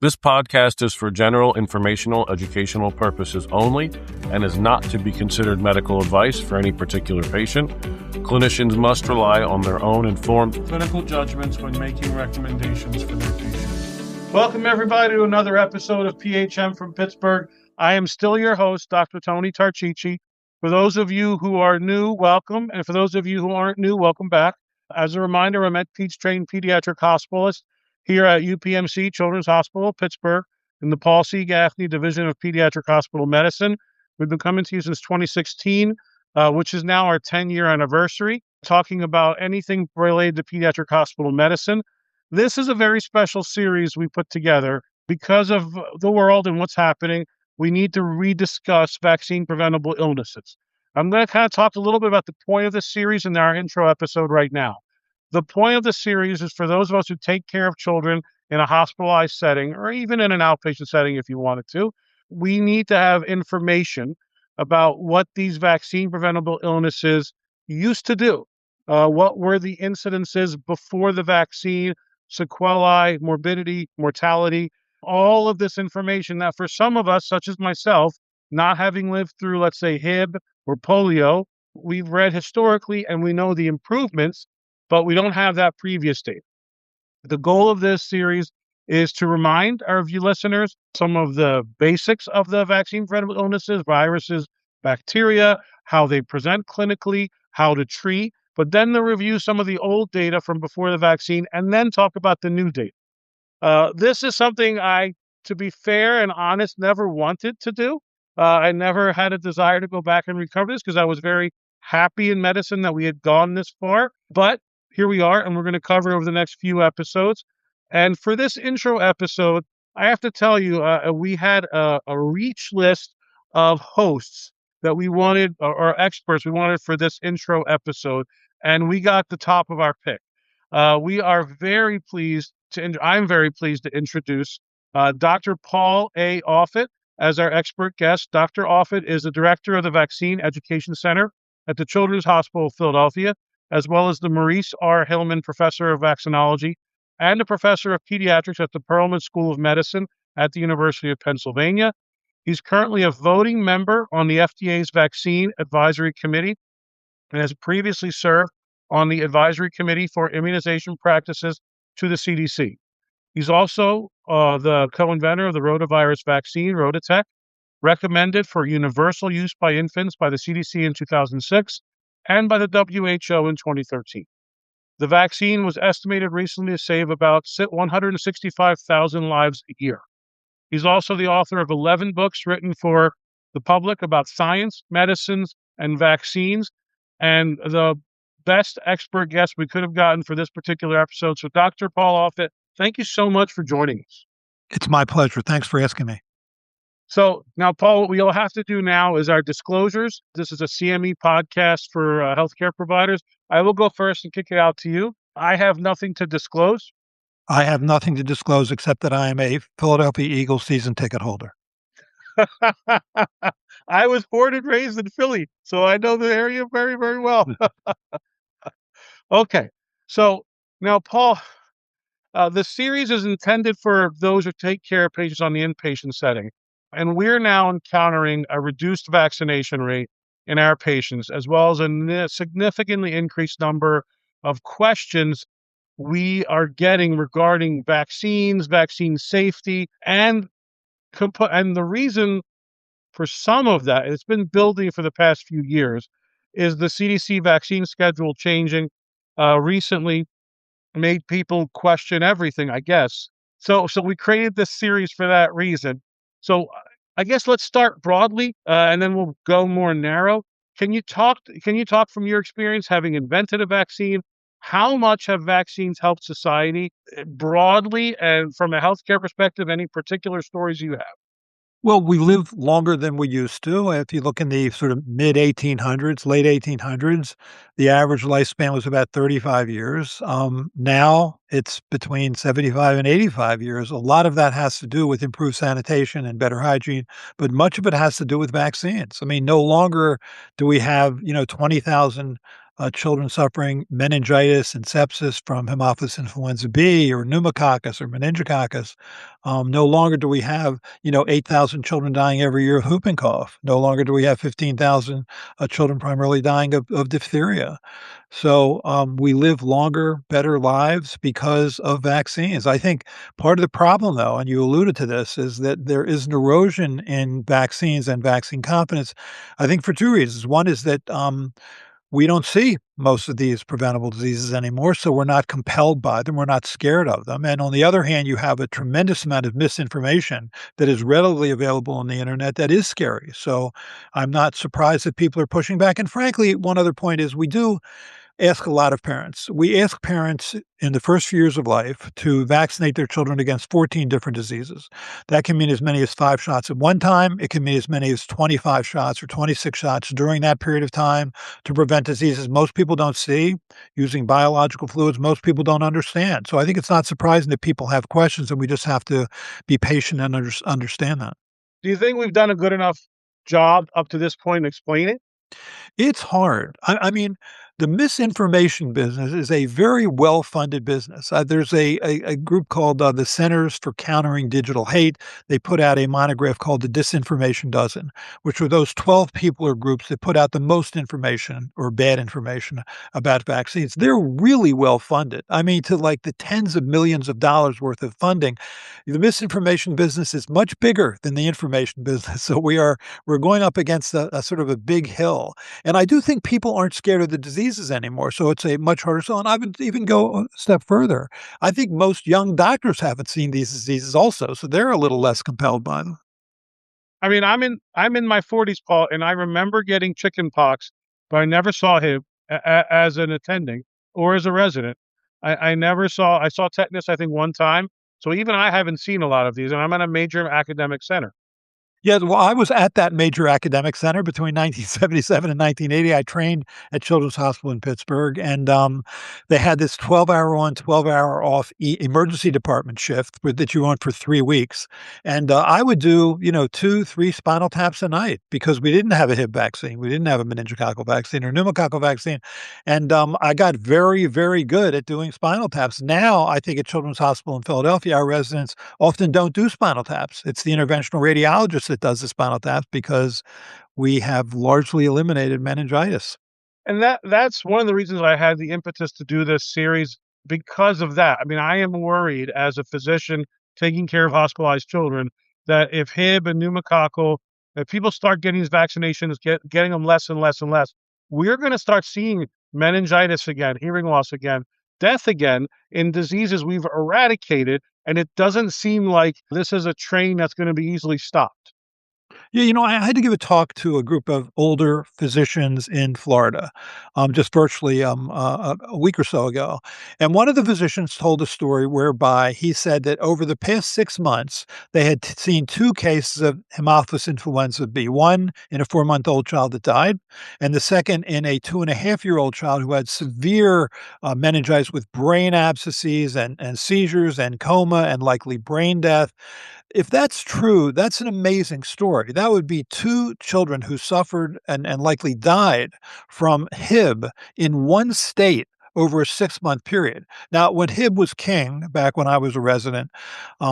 This podcast is for general informational, educational purposes only and is not to be considered medical advice for any particular patient. Clinicians must rely on their own informed clinical judgments when making recommendations for their patients. Welcome, everybody, to another episode of PHM from Pittsburgh. I am still your host, Dr. Tony Tarchichi. For those of you who are new, welcome. And for those of you who aren't new, welcome back. As a reminder, I'm a trained pediatric hospitalist here at UPMC Children's Hospital, Pittsburgh, in the Paul C. Gaffney Division of Pediatric Hospital Medicine. We've been coming to you since 2016, which is now our 10-year anniversary, talking about anything related to pediatric hospital medicine. This is a very special series we put together because of the world and what's happening. We need to rediscuss vaccine-preventable illnesses. I'm going to kind of talk a little bit about the point of this series in our intro episode right now. The point of the series is for those of us who take care of children in a hospitalized setting or even in an outpatient setting if you wanted to, we need to have information about what these vaccine-preventable illnesses used to do. What were the incidences before the vaccine, sequelae, morbidity, mortality, all of this information that for some of us, such as myself, not having lived through, let's say, Hib or polio, we've read historically and we know the improvements, but we don't have that previous data. The goal of this series is to remind our listeners some of the basics of the vaccine-preventable illnesses, viruses, bacteria, how they present clinically, how to treat, but then to review some of the old data from before the vaccine and then talk about the new data. This is something I, to be fair and honest, never wanted to do. I never had a desire to go back and recover this because I was very happy in medicine that we had gone this far. But here we are, and we're going to cover over the next few episodes. And for this intro episode, I have to tell you, we had a reach list of hosts that we wanted, or experts we wanted for this intro episode, and we got the top of our pick. We are very pleased I'm very pleased to introduce Dr. Paul A. Offit as our expert guest. Dr. Offit is the director of the Vaccine Education Center at the Children's Hospital of Philadelphia, as well as the Maurice R. Hillman Professor of Vaccinology and a Professor of Pediatrics at the Perelman School of Medicine at the University of Pennsylvania. He's currently a voting member on the FDA's Vaccine Advisory Committee and has previously served on the Advisory Committee for Immunization Practices to the CDC. He's also the co-inventor of the rotavirus vaccine, Rotatech, recommended for universal use by infants by the CDC in 2006 and by the WHO in 2013. The vaccine was estimated recently to save about 165,000 lives a year. He's also the author of 11 books written for the public about science, medicines, and vaccines, and the best expert guest we could have gotten for this particular episode. So Dr. Paul Offit, thank you so much for joining us. It's my pleasure. Thanks for asking me. So now, Paul, what we'll have to do now is our disclosures. This is a CME podcast for healthcare providers. I will go first and kick it out to you. I have nothing to disclose. I have nothing to disclose except that I am a Philadelphia Eagles season ticket holder. I was born and raised in Philly, so I know the area very, very well. Okay, so now, Paul, the series is intended for those who take care of patients on the inpatient setting. And we're now encountering a reduced vaccination rate in our patients, as well as a significantly increased number of questions we are getting regarding vaccines, vaccine safety, and the reason for some of that, it's been building for the past few years, is the CDC vaccine schedule changing recently made people question everything, I guess. So we created this series for that reason. So I guess let's start broadly, and then we'll go more narrow. Can you talk from your experience having invented a vaccine? How much have vaccines helped society broadly, and from a healthcare perspective, any particular stories you have? Well, we live longer than we used to. If you look in the sort of mid-1800s, late 1800s, the average lifespan was about 35 years. Now it's between 75 and 85 years. A lot of that has to do with improved sanitation and better hygiene, but much of it has to do with vaccines. I mean, no longer do we have, 20,000 children suffering meningitis and sepsis from Haemophilus influenza B or pneumococcus or meningococcus. No longer do we have, 8,000 children dying every year of whooping cough. No longer do we have 15,000 children primarily dying of diphtheria. So we live longer, better lives because of vaccines. I think part of the problem, though, and you alluded to this, is that there is an erosion in vaccines and vaccine confidence. I think for two reasons. One is that we don't see most of these preventable diseases anymore, so we're not compelled by them. We're not scared of them. And on the other hand, you have a tremendous amount of misinformation that is readily available on the internet that is scary. So I'm not surprised that people are pushing back. And frankly, one other point is we do ask a lot of parents. We ask parents in the first few years of life to vaccinate their children against 14 different diseases. That can mean as many as 5 shots at one time. It can mean as many as 25 shots or 26 shots during that period of time to prevent diseases most people don't see using biological fluids most people don't understand. So I think it's not surprising that people have questions, and we just have to be patient and understand that. Do you think we've done a good enough job up to this point in explaining? It's hard. I mean, the misinformation business is a very well-funded business. There's a group called the Centers for Countering Digital Hate. They put out a monograph called the Disinformation Dozen, which are those 12 people or groups that put out the most information or bad information about vaccines. They're really well-funded. I mean, to like the tens of millions of dollars worth of funding. The misinformation business is much bigger than the information business. So we're going up against a sort of a big hill. And I do think people aren't scared of the diseases anymore, so it's a much harder sell, and I would even go a step further. I think most young doctors haven't seen these diseases also, so they're a little less compelled by them. I mean, I'm in my 40s, Paul, and I remember getting chicken pox, but I never saw him as an attending or as a resident. I saw tetanus, I think, one time. So even I haven't seen a lot of these, and I'm at a major academic center. Yeah, well, I was at that major academic center between 1977 and 1980. I trained at Children's Hospital in Pittsburgh, and they had this 12-hour on, 12-hour off emergency department shift that you on for 3 weeks. And I would do, 2, 3 spinal taps a night because we didn't have a Hib vaccine. We didn't have a meningococcal vaccine or pneumococcal vaccine. And I got very, very good at doing spinal taps. Now, I think at Children's Hospital in Philadelphia, our residents often don't do spinal taps. It's the interventional radiologist that does the spinal taps because we have largely eliminated meningitis. And that's one of the reasons I had the impetus to do this series because of that. I mean, I am worried as a physician taking care of hospitalized children that if Hib and pneumococcal, if people start getting these vaccinations, getting them less and less and less, we're going to start seeing meningitis again, hearing loss again, death again in diseases we've eradicated. And it doesn't seem like this is a train that's going to be easily stopped. Yeah, I had to give a talk to a group of older physicians in Florida, just virtually a week or so ago. And one of the physicians told a story whereby he said that over the past 6 months, they had seen 2 cases of Haemophilus influenza B, one in a 4-month-old child that died, and the second in a 2.5-year-old child who had severe meningitis with brain abscesses and seizures and coma and likely brain death. If that's true, that's an amazing story. That would be 2 children who suffered and likely died from Hib in one state over a 6-month period. Now, when Hib was king, back when I was a resident,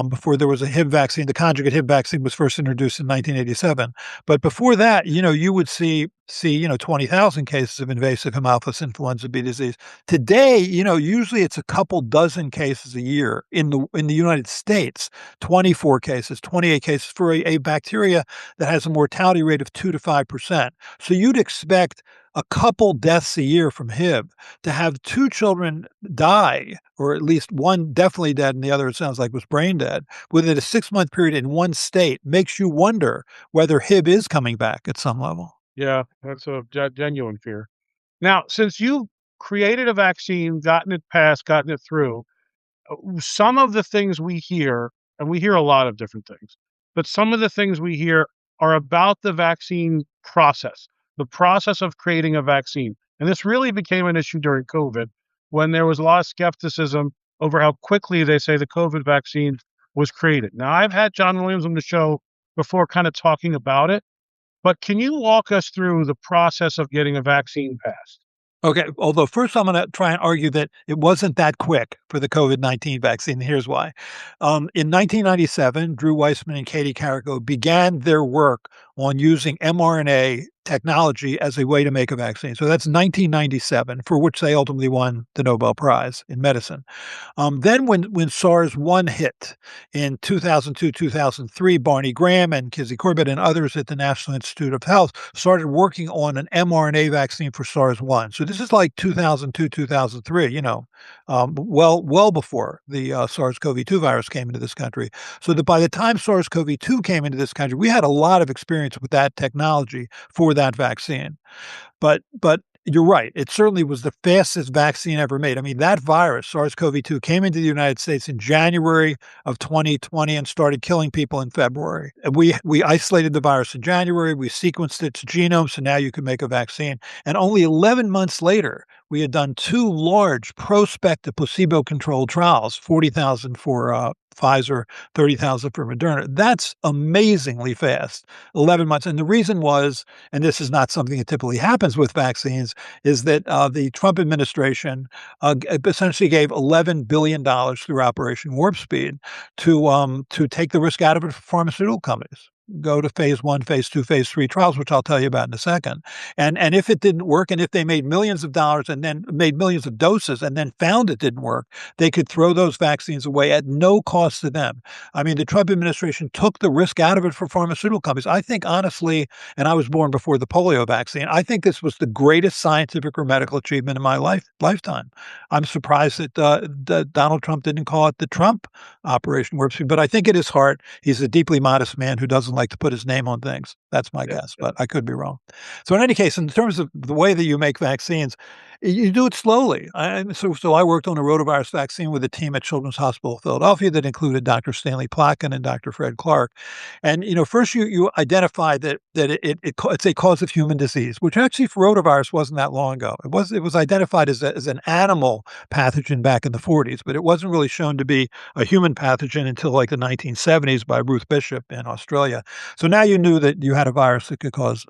before there was a Hib vaccine, the conjugate Hib vaccine was first introduced in 1987. But before that, you would see 20,000 cases of invasive Haemophilus influenza B disease. Today, usually it's a couple dozen cases a year in the United States, 24 cases, 28 cases for a bacteria that has a mortality rate of 2 to 5%. So you'd expect a couple deaths a year from Hib. To have 2 children die, or at least one definitely dead and the other, it sounds like, was brain dead, within a 6-month period in one state makes you wonder whether Hib is coming back at some level. Yeah, that's a genuine fear. Now, since you created a vaccine, gotten it passed, gotten it through, some of the things we hear, and we hear a lot of different things, but some of the things we hear are about the vaccine process, the process of creating a vaccine. And this really became an issue during COVID when there was a lot of skepticism over how quickly they say the COVID vaccine was created. Now, I've had John Williams on the show before kind of talking about it, but can you walk us through the process of getting a vaccine passed? Okay, although first I'm gonna try and argue that it wasn't that quick for the COVID-19 vaccine, and here's why. In 1997, Drew Weissman and Katie Carrico began their work on using mRNA technology as a way to make a vaccine. So that's 1997, for which they ultimately won the Nobel Prize in medicine. Then when SARS-1 hit in 2002, 2003, Barney Graham and Kizzy Corbett and others at the National Institute of Health started working on an mRNA vaccine for SARS-1. So this is like 2002, 2003, well before the SARS-CoV-2 virus came into this country. So that by the time SARS-CoV-2 came into this country, we had a lot of experience with that technology for that vaccine. But you're right. It certainly was the fastest vaccine ever made. I mean, that virus, SARS-CoV-2, came into the United States in January of 2020 and started killing people in February. And we isolated the virus in January, we sequenced its genome, so now you can make a vaccine. And only 11 months later, we had done two large prospective placebo-controlled trials, 40,000 for Pfizer, 30,000 for Moderna. That's amazingly fast, 11 months. And the reason was, and this is not something that typically happens with vaccines, is that the Trump administration essentially gave $11 billion through Operation Warp Speed to take the risk out of it for pharmaceutical companies. Go to phase one, phase two, phase three trials, which I'll tell you about in a second. And if it didn't work, and if they made millions of dollars and then made millions of doses and then found it didn't work, they could throw those vaccines away at no cost to them. I mean, the Trump administration took the risk out of it for pharmaceutical companies. I think honestly, and I was born before the polio vaccine, I think this was the greatest scientific or medical achievement in my lifetime. I'm surprised that Donald Trump didn't call it the Trump Operation Warp Speed, but I think at his heart, he's a deeply modest man who doesn't like to put his name on things. That's my Yeah. guess, but I could be wrong. So in any case, in terms of the way that you make vaccines, you do it slowly. So I worked on a rotavirus vaccine with a team at Children's Hospital of Philadelphia that included Dr. Stanley Plotkin and Dr. Fred Clark. And first you identify it's a cause of human disease, which actually for rotavirus wasn't that long ago. It was identified as an animal pathogen back in the 40s, but it wasn't really shown to be a human pathogen until like the 1970s by Ruth Bishop in Australia. So now you knew that you had a virus that could cause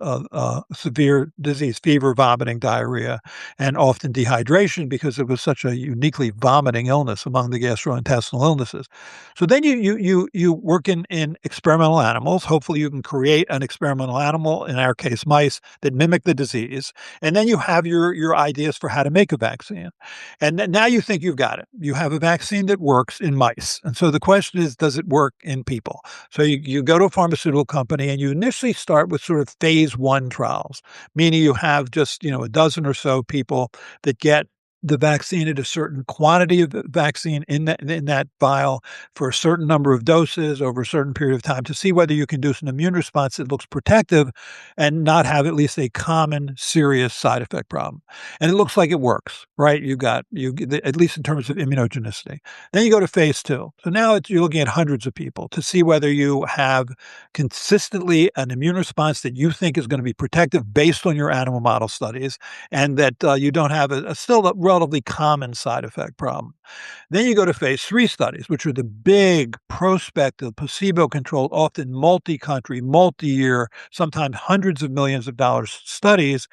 severe disease, fever, vomiting, diarrhea, and often dehydration because it was such a uniquely vomiting illness among the gastrointestinal illnesses. So then you work in experimental animals. Hopefully, you can create an experimental animal, in our case, mice, that mimic the disease, and then you have your ideas for how to make a vaccine. And then now you think you've got it. You have a vaccine that works in mice, and so the question is, does it work in people? So you go to a pharmaceutical company and you initially start with sort of phase one trials, meaning you have just, a dozen or so people that get the vaccine at a certain quantity of the vaccine in that vial for a certain number of doses over a certain period of time to see whether you can induce an immune response that looks protective and not have at least a common serious side effect problem. And it looks like it works, right? At least in terms of immunogenicity. Then you go to phase two. So now you're looking at hundreds of people to see whether you have consistently an immune response that you think is going to be protective based on your animal model studies, and that you don't have still a relatively common side effect problem. Then you go to phase three studies, which are the big prospective, placebo-controlled, often multi-country, multi-year, sometimes hundreds of millions of dollars studies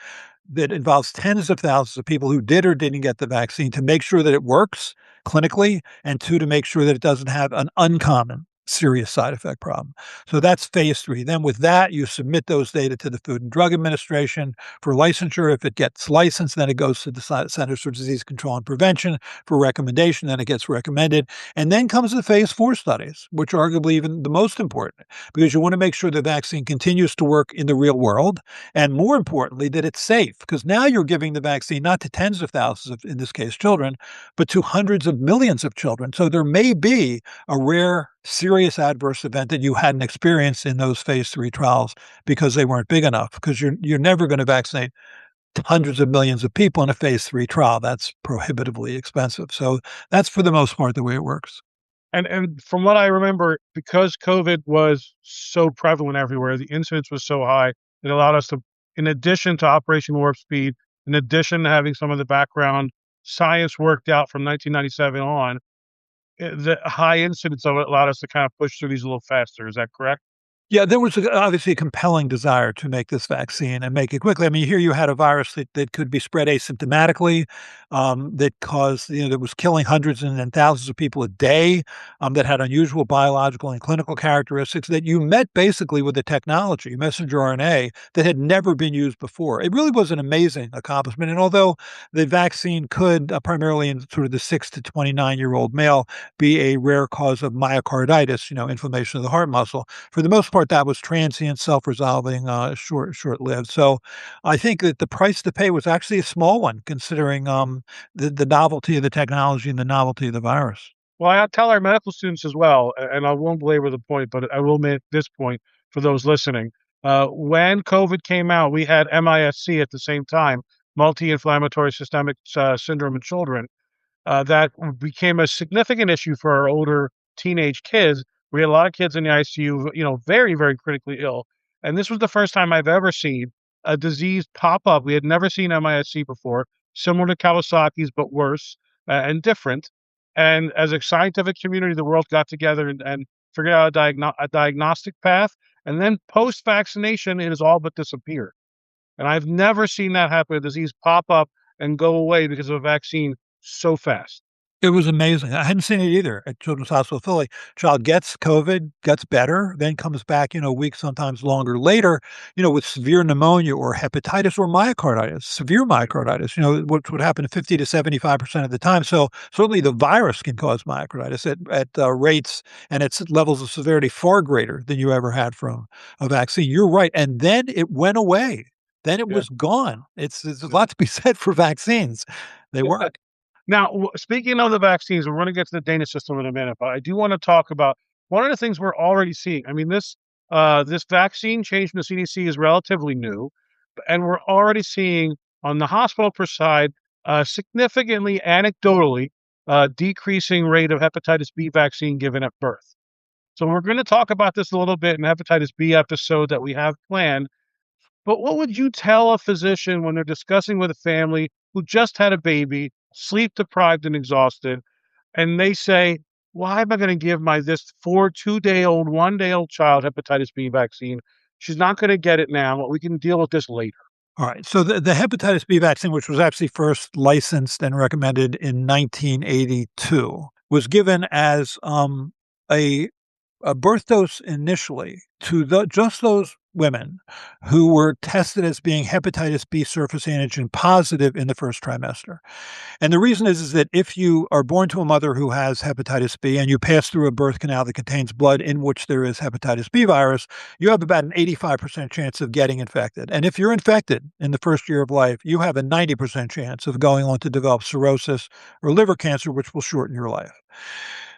that involves tens of thousands of people who did or didn't get the vaccine to make sure that it works clinically, and two, to make sure that it doesn't have an uncommon serious side effect problem. So that's phase three. Then with that, you submit those data to the Food and Drug Administration for licensure. If it gets licensed, then it goes to the Centers for Disease Control and Prevention for recommendation. Then it gets recommended. And then comes the phase four studies, which are arguably even the most important, because you want to make sure the vaccine continues to work in the real world. And more importantly, that it's safe, because now you're giving the vaccine not to tens of thousands of, in this case, children, but to hundreds of millions of children. So there may be a rare serious adverse event that you hadn't experienced in those phase three trials because they weren't big enough, because you're never going to vaccinate hundreds of millions of people in a phase three trial. That's prohibitively expensive. So that's for the most part the way it works. And from what I remember, because COVID was so prevalent everywhere, the incidence was so high, it allowed us to, in addition to Operation Warp Speed, in addition to having some of the background science worked out from 1997 on, the high incidence of it allowed us to kind of push through these a little faster. Is that correct? Yeah, there was obviously a compelling desire to make this vaccine and make it quickly. I mean, here you had a virus that could be spread asymptomatically, that caused, that was killing hundreds and then thousands of people a day, that had unusual biological and clinical characteristics that you met basically with the technology, messenger RNA, that had never been used before. It really was an amazing accomplishment. And although the vaccine could, primarily in sort of the 6 to 29-year-old male, be a rare cause of myocarditis, inflammation of the heart muscle, for the most part, that was transient, self-resolving, short-lived. So I think that the price to pay was actually a small one considering, the novelty of the technology and the novelty of the virus. Well, I tell our medical students as well, and I won't belabor the point, but I will make this point for those listening. When COVID came out, we had MISC at the same time, multi-inflammatory systemic syndrome in children. That became a significant issue for our older teenage kids. We had a lot of kids in the ICU, very, very critically ill. And this was the first time I've ever seen a disease pop up. We had never seen MISC before, similar to Kawasaki's, but worse and different. And as a scientific community, the world got together and figured out a diagnostic path. And then post vaccination, it has all but disappeared. And I've never seen that happen, a disease pop up and go away because of a vaccine so fast. It was amazing. I hadn't seen it either at Children's Hospital Philly. Child gets COVID, gets better, then comes back, weeks, sometimes longer later, with severe pneumonia or hepatitis or myocarditis, severe myocarditis, which would happen 50 to 75% of the time. So certainly the virus can cause myocarditis at rates and at levels of severity far greater than you ever had from a vaccine. You're right. And then it went away. Then it Yeah. was gone. There's a lot to be said for vaccines. They Yeah. work. Now, speaking of the vaccines, we're going to get to the Danish system in a minute, but I do want to talk about one of the things we're already seeing. I mean, this vaccine change from the CDC is relatively new, and we're already seeing on the hospital per side significantly, anecdotally, decreasing rate of hepatitis B vaccine given at birth. So we're going to talk about this a little bit in the hepatitis B episode that we have planned. But what would you tell a physician when they're discussing with a family who just had a baby, sleep deprived and exhausted, and they say, why am I going to give my this 2-day-old, 1-day-old child hepatitis B vaccine? She's not going to get it now. We can deal with this later. All right. So the hepatitis B vaccine, which was actually first licensed and recommended in 1982, was given as a a birth dose initially to just those women who were tested as being hepatitis B surface antigen positive in the first trimester. And the reason is that if you are born to a mother who has hepatitis B and you pass through a birth canal that contains blood in which there is hepatitis B virus, you have about an 85% chance of getting infected. And if you're infected in the first year of life, you have a 90% chance of going on to develop cirrhosis or liver cancer, which will shorten your life.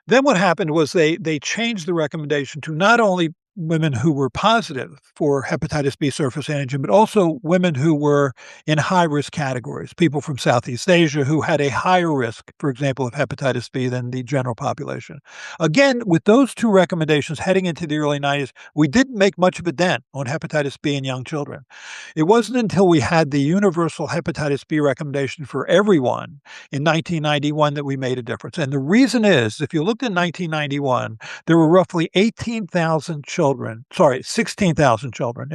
Then what happened was they changed the recommendation to not only women who were positive for hepatitis B surface antigen, but also women who were in high-risk categories, people from Southeast Asia who had a higher risk, for example, of hepatitis B than the general population. Again, with those two recommendations heading into the early 90s, we didn't make much of a dent on hepatitis B in young children. It wasn't until we had the universal hepatitis B recommendation for everyone in 1991 that we made a difference. And the reason is, if you looked at 1991, there were roughly 16,000 children in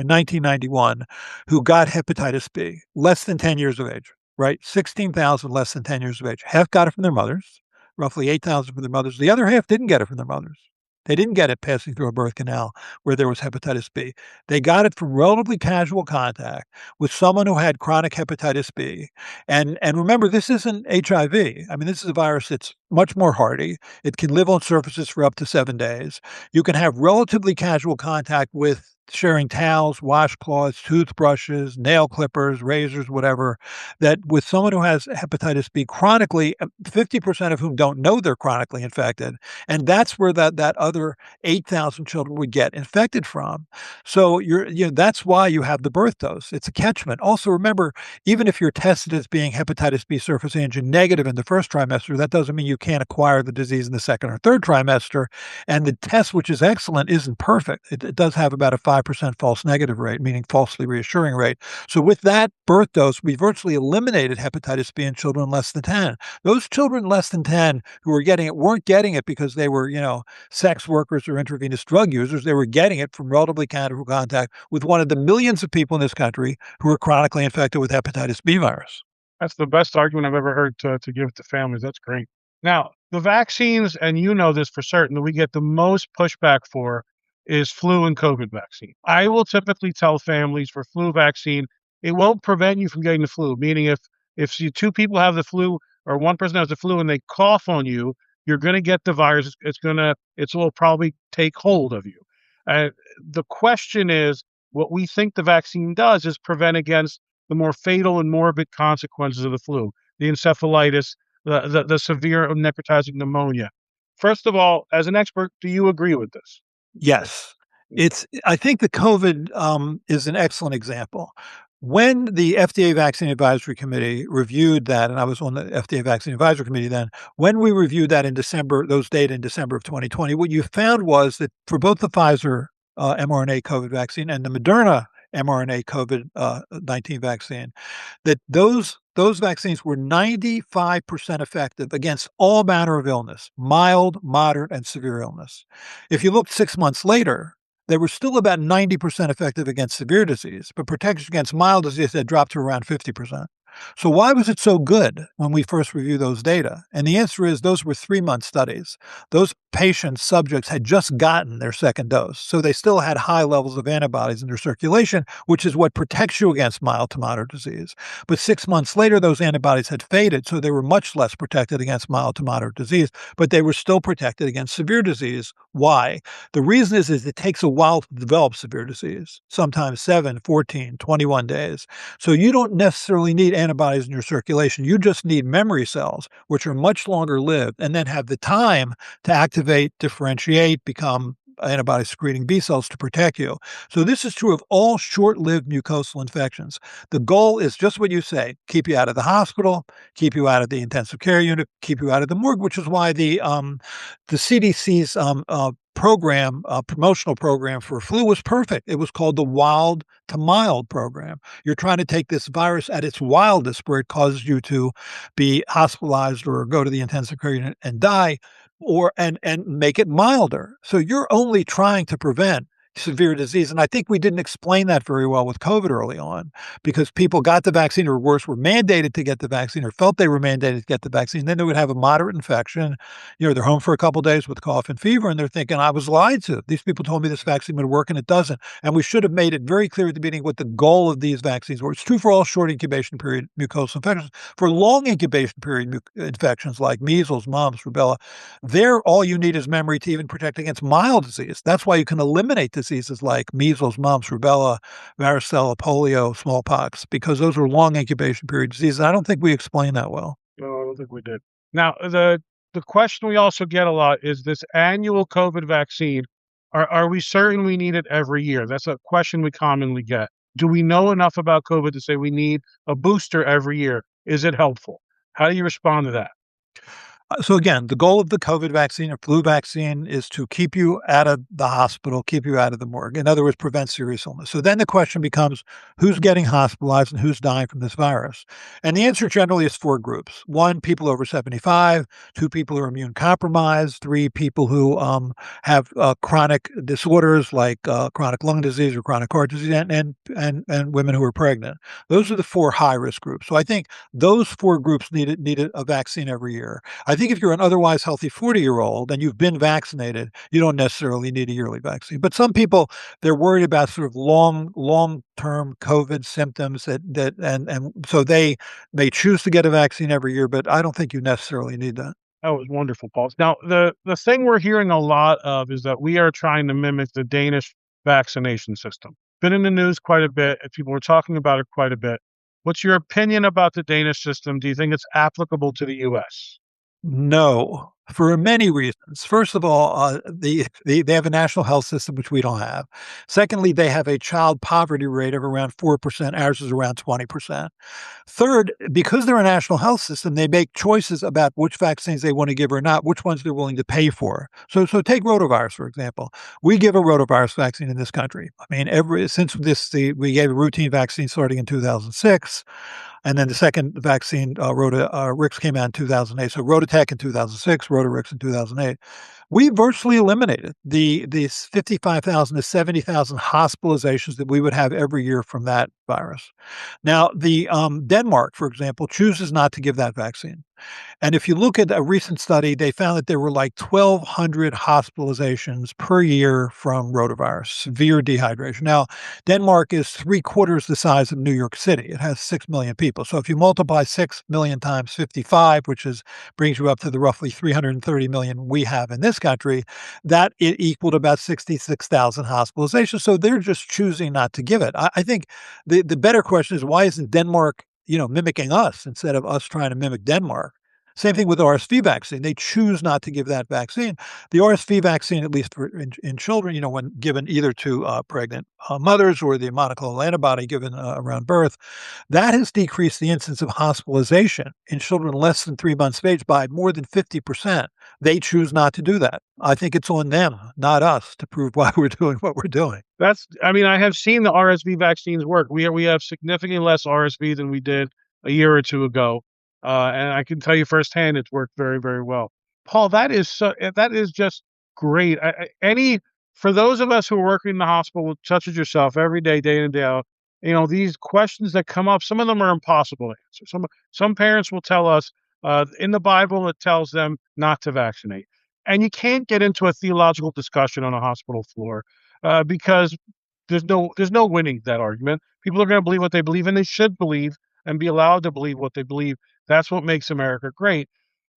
1991 who got hepatitis B, less than 10 years of age, right? 16,000 less than 10 years of age. Half got it from their mothers, roughly 8,000 from their mothers. The other half didn't get it from their mothers. They didn't get it passing through a birth canal where there was hepatitis B. They got it from relatively casual contact with someone who had chronic hepatitis B. And remember, this isn't HIV. I mean, this is a virus that's much more hardy. It can live on surfaces for up to 7 days. You can have relatively casual contact with sharing towels, washcloths, toothbrushes, nail clippers, razors, whatever, that with someone who has hepatitis B chronically, 50% of whom don't know they're chronically infected. And that's where that other 8,000 children would get infected from. So that's why you have the birth dose. It's a catchment. Also, remember, even if you're tested as being hepatitis B surface antigen negative in the first trimester, that doesn't mean you can't acquire the disease in the second or third trimester. And the test, which is excellent, isn't perfect. It does have about a 95% false negative rate, meaning falsely reassuring rate. So with that birth dose, we virtually eliminated hepatitis B in children less than 10. Those children less than 10 who were getting it weren't getting it because they were, sex workers or intravenous drug users. They were getting it from relatively casual contact with one of the millions of people in this country who are chronically infected with hepatitis B virus. That's the best argument I've ever heard to give to families. That's great. Now, the vaccines, and you know this for certain, that we get the most pushback for is flu and COVID vaccine. I will typically tell families for flu vaccine, it won't prevent you from getting the flu. Meaning, if two people have the flu or one person has the flu and they cough on you, you're going to get the virus. It will probably take hold of you. Uh, the question is, what we think the vaccine does is prevent against the more fatal and morbid consequences of the flu, the encephalitis, the severe necrotizing pneumonia. First of all, as an expert, do you agree with this? Yes. I think the COVID is an excellent example. When the FDA Vaccine Advisory Committee reviewed that, and I was on the FDA Vaccine Advisory Committee then, when we reviewed that in December, those data in December of 2020, what you found was that for both the Pfizer mRNA COVID vaccine and the Moderna mRNA COVID-19 vaccine, that those vaccines were 95% effective against all manner of illness, mild, moderate, and severe illness. If you looked 6 months later, they were still about 90% effective against severe disease, but protection against mild disease had dropped to around 50%. So why was it so good when we first reviewed those data? And the answer is those were 3-month studies. Those patients, subjects had just gotten their second dose. So they still had high levels of antibodies in their circulation, which is what protects you against mild to moderate disease. But 6 months later, those antibodies had faded. So they were much less protected against mild to moderate disease, but they were still protected against severe disease. Why? The reason is it takes a while to develop severe disease, sometimes 7, 14, 21 days. So you don't necessarily need antibodies in your circulation. You just need memory cells, which are much longer lived and then have the time to activate, differentiate, become antibody secreting B cells to protect you. So this is true of all short-lived mucosal infections. The goal is just what you say, keep you out of the hospital, keep you out of the intensive care unit, keep you out of the morgue, which is why the CDC's promotional program for flu was perfect. It was called the wild to mild program. You're trying to take this virus at its wildest, where it causes you to be hospitalized or go to the intensive care unit and die, and make it milder. So you're only trying to prevent severe disease. And I think we didn't explain that very well with COVID early on, because people got the vaccine, or worse, were mandated to get the vaccine or felt they were mandated to get the vaccine. Then they would have a moderate infection. They're home for a couple of days with cough and fever, and they're thinking, I was lied to. These people told me this vaccine would work, and it doesn't. And we should have made it very clear at the beginning what the goal of these vaccines were. It's true for all short incubation period mucosal infections. For long incubation period infections like measles, mumps, rubella, there all you need is memory to even protect against mild disease. That's why you can eliminate diseases like measles, mumps, rubella, varicella, polio, smallpox, because those are long incubation period diseases. I don't think we explained that well. No, I don't think we did. Now, the question we also get a lot is this annual COVID vaccine. Are we certain we need it every year? That's a question we commonly get. Do we know enough about COVID to say we need a booster every year? Is it helpful? How do you respond to that? So again, the goal of the COVID vaccine or flu vaccine is to keep you out of the hospital, keep you out of the morgue. In other words, prevent serious illness. So then the question becomes, who's getting hospitalized and who's dying from this virus? And the answer generally is 4 groups. 1, people over 75. 2, people who are immune compromised. 3, people who have chronic disorders like chronic lung disease or chronic heart disease, and women who are pregnant. Those are the 4 high-risk groups. So I think those 4 groups need a vaccine every year. I think if you're an otherwise healthy 40-year-old and you've been vaccinated, you don't necessarily need a yearly vaccine. But some people, they're worried about sort of long-term COVID symptoms and so they may choose to get a vaccine every year, but I don't think you necessarily need that. That was wonderful, Paul. Now, the thing we're hearing a lot of is that we are trying to mimic the Danish vaccination system. Been in the news quite a bit, and people are talking about it quite a bit. What's your opinion about the Danish system? Do you think it's applicable to the U.S.? No. for many reasons. First of all, they have a national health system, which we don't have. Secondly, they have a child poverty rate of around 4%. Ours is around 20%. Third, because they're a national health system, they make choices about which vaccines they want to give or not, which ones they're willing to pay for. So take rotavirus, for example. We give a rotavirus vaccine in this country. I mean, we gave a routine vaccine starting in 2006. And then the second vaccine, Rix, came out in 2008. So Rotatech in 2006, Rotarix in 2008. We virtually eliminated these 55,000 to 70,000 hospitalizations that we would have every year from that virus. Now, the Denmark, for example, chooses not to give that vaccine. And if you look at a recent study, they found that there were like 1,200 hospitalizations per year from rotavirus, severe dehydration. Now, Denmark is three-quarters the size of New York City. It has 6 million people. So if you multiply 6 million times 55, brings you up to the roughly 330 million we have in this country, that it equaled about 66,000 hospitalizations. So they're just choosing not to give it. I think the better question is, why isn't Denmark, mimicking us instead of us trying to mimic Denmark? Same thing with RSV vaccine. They choose not to give that vaccine. The RSV vaccine, at least in children, when given either to pregnant mothers or the monoclonal antibody given around birth, that has decreased the incidence of hospitalization in children less than 3 months of age by more than 50%. They choose not to do that. I think it's on them, not us, to prove why we're doing what we're doing. I have seen the RSV vaccines work. We have significantly less RSV than we did a year or two ago. And I can tell you firsthand, it's worked very, very well. Paul, that is just great. For those of us who are working in the hospital, such as yourself, every day, day in and day out, these questions that come up, some of them are impossible to answer. Some parents will tell us in the Bible it tells them not to vaccinate, and you can't get into a theological discussion on a hospital floor because there's no winning that argument. People are going to believe what they believe, and they should believe and be allowed to believe what they believe. That's what makes America great.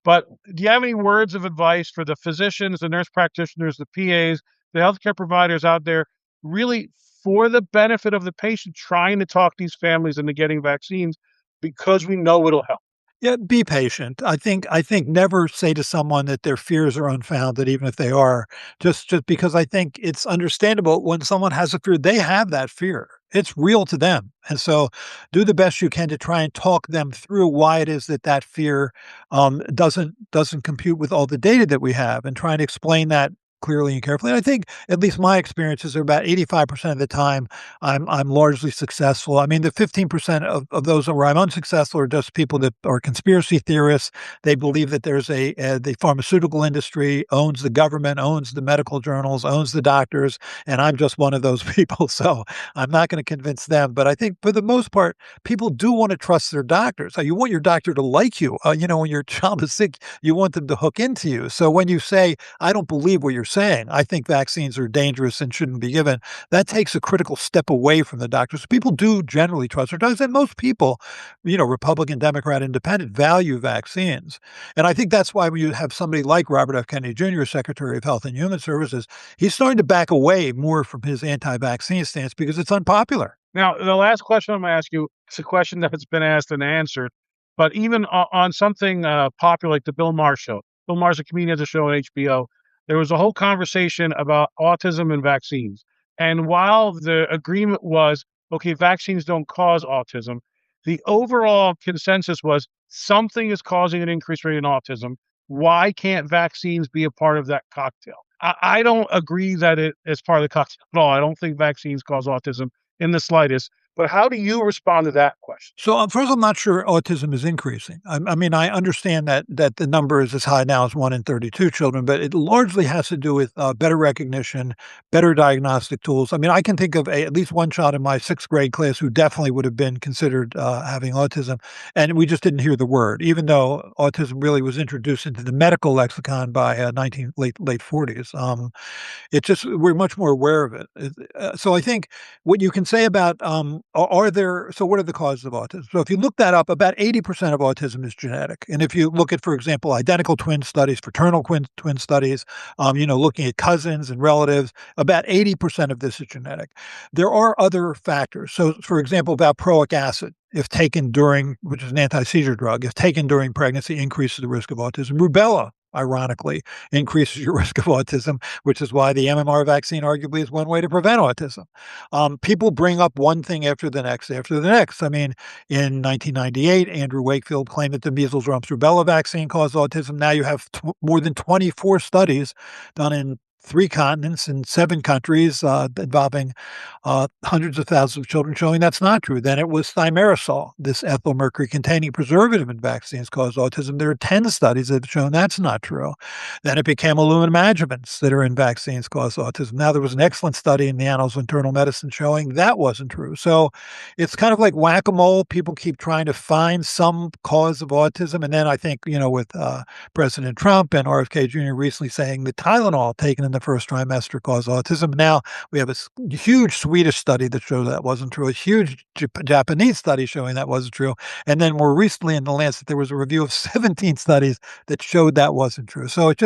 But do you have any words of advice for the physicians, the nurse practitioners, the PAs, the healthcare providers out there, really for the benefit of the patient, trying to talk these families into getting vaccines because we know it'll help? Yeah, be patient. I think never say to someone that their fears are unfounded, even if they are, just because I think it's understandable when someone has a fear, they have that fear. It's real to them. And so do the best you can to try and talk them through why it is that fear doesn't compute with all the data that we have, and try and explain that clearly and carefully. And I think at least my experiences are about 85% of the time I'm largely successful. I mean, the 15% of those where I'm unsuccessful are just people that are conspiracy theorists. They believe that there's the pharmaceutical industry owns the government, owns the medical journals, owns the doctors, and I'm just one of those people. So I'm not going to convince them. But I think for the most part, people do want to trust their doctors. You want your doctor to like you. When your child is sick, you want them to hook into you. So when you say, I don't believe what you're saying, I think vaccines are dangerous and shouldn't be given, that takes a critical step away from the doctors. People do generally trust their doctors, and most people, Republican, Democrat, Independent, value vaccines. And I think that's why when you have somebody like Robert F. Kennedy Jr., Secretary of Health and Human Services, he's starting to back away more from his anti-vaccine stance because it's unpopular. Now, the last question I'm going to ask you, it's a question that's been asked and answered, but even on something popular like the Bill Maher show. Bill Maher's a comedian, has a show on HBO. There was a whole conversation about autism and vaccines. And while the agreement was, okay, vaccines don't cause autism, the overall consensus was something is causing an increased rate in autism. Why can't vaccines be a part of that cocktail? I don't agree that it is part of the cocktail at all. I don't think vaccines cause autism in the slightest. But how do you respond to that question? So, first, I'm not sure autism is increasing. I mean, I understand that the number is as high now as 1 in 32 children, but it largely has to do with better recognition, better diagnostic tools. I mean, I can think of at least one child in my sixth grade class who definitely would have been considered having autism, and we just didn't hear the word, even though autism really was introduced into the medical lexicon by late 40s. We're much more aware of it. So I think what you can say about what are the causes of autism? So if you look that up, about 80% of autism is genetic. And if you look at, for example, identical twin studies, fraternal twin studies, looking at cousins and relatives, about 80% of this is genetic. There are other factors. So, for example, valproic acid, if taken which is an anti-seizure drug, if taken during pregnancy, increases the risk of autism. Rubella ironically, increases your risk of autism, which is why the MMR vaccine arguably is one way to prevent autism. People bring up one thing after the next, after the next. I mean, in 1998, Andrew Wakefield claimed that the measles, mumps, rubella vaccine caused autism. Now you have more than 24 studies done in 3 continents and 7 countries involving hundreds of thousands of children showing that's not true. Then it was thimerosal, this ethyl mercury containing preservative in vaccines caused autism. There are 10 studies that have shown that's not true. Then it became aluminum adjuvants that are in vaccines cause autism. Now there was an excellent study in the Annals of Internal Medicine showing that wasn't true. So it's kind of like whack-a-mole. People keep trying to find some cause of autism. And then I think, with President Trump and RFK Jr. recently saying that Tylenol taken in the first trimester caused autism. Now we have a huge Swedish study that shows that wasn't true, a huge Japanese study showing that wasn't true. And then more recently in The Lancet, there was a review of 17 studies that showed that wasn't true. So it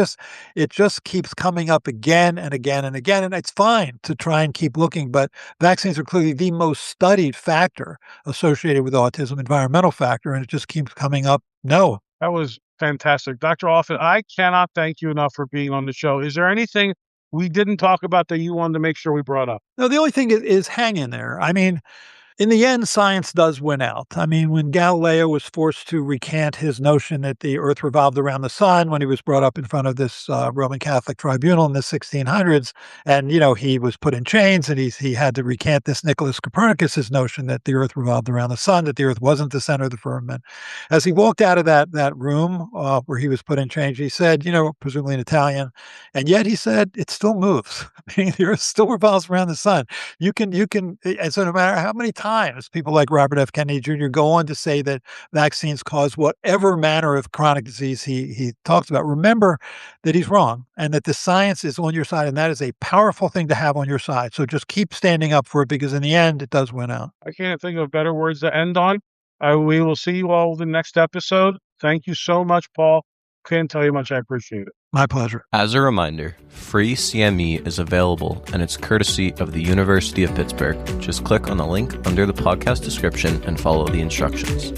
just keeps coming up again and again and again. And it's fine to try and keep looking, but vaccines are clearly the most studied factor associated with autism, environmental factor, and it just keeps coming up. No. That was fantastic. Dr. Offit, I cannot thank you enough for being on the show. Is there anything we didn't talk about that you wanted to make sure we brought up? No, the only thing is hang in there. I mean, in the end, science does win out. I mean, when Galileo was forced to recant his notion that the Earth revolved around the sun, when he was brought up in front of this Roman Catholic tribunal in the 1600s, and, he was put in chains and he had to recant this Nicholas Copernicus's notion that the Earth revolved around the sun, that the Earth wasn't the center of the firmament. As he walked out of that room where he was put in chains, he said, presumably in Italian, and yet he said, it still moves. I mean, the Earth still revolves around the sun. You can, and so no matter how many times people like Robert F. Kennedy Jr. go on to say that vaccines cause whatever manner of chronic disease he talks about, remember that he's wrong and that the science is on your side, and that is a powerful thing to have on your side. So just keep standing up for it, because in the end, it does win out. I can't think of better words to end on. We will see you all in the next episode. Thank you so much, Paul. Can't tell you how much I appreciate it. My pleasure. As a reminder, free CME is available, and it's courtesy of the University of Pittsburgh. Just click on the link under the podcast description and follow the instructions.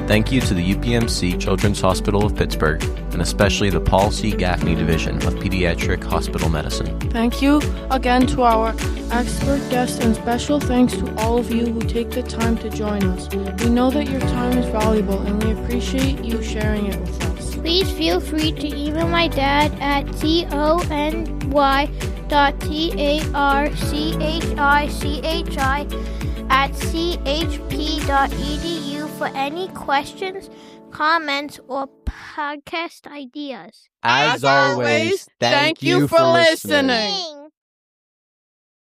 Thank you to the UPMC Children's Hospital of Pittsburgh, and especially the Paul C. Gaffney Division of Pediatric Hospital Medicine. Thank you again to our expert guests, and special thanks to all of you who take the time to join us. We know that your time is valuable, and we appreciate you sharing it with us. Please feel free to email my dad at tony.tarchichi@chp.edu for any questions, comments, or podcast ideas. As always, thank you for listening.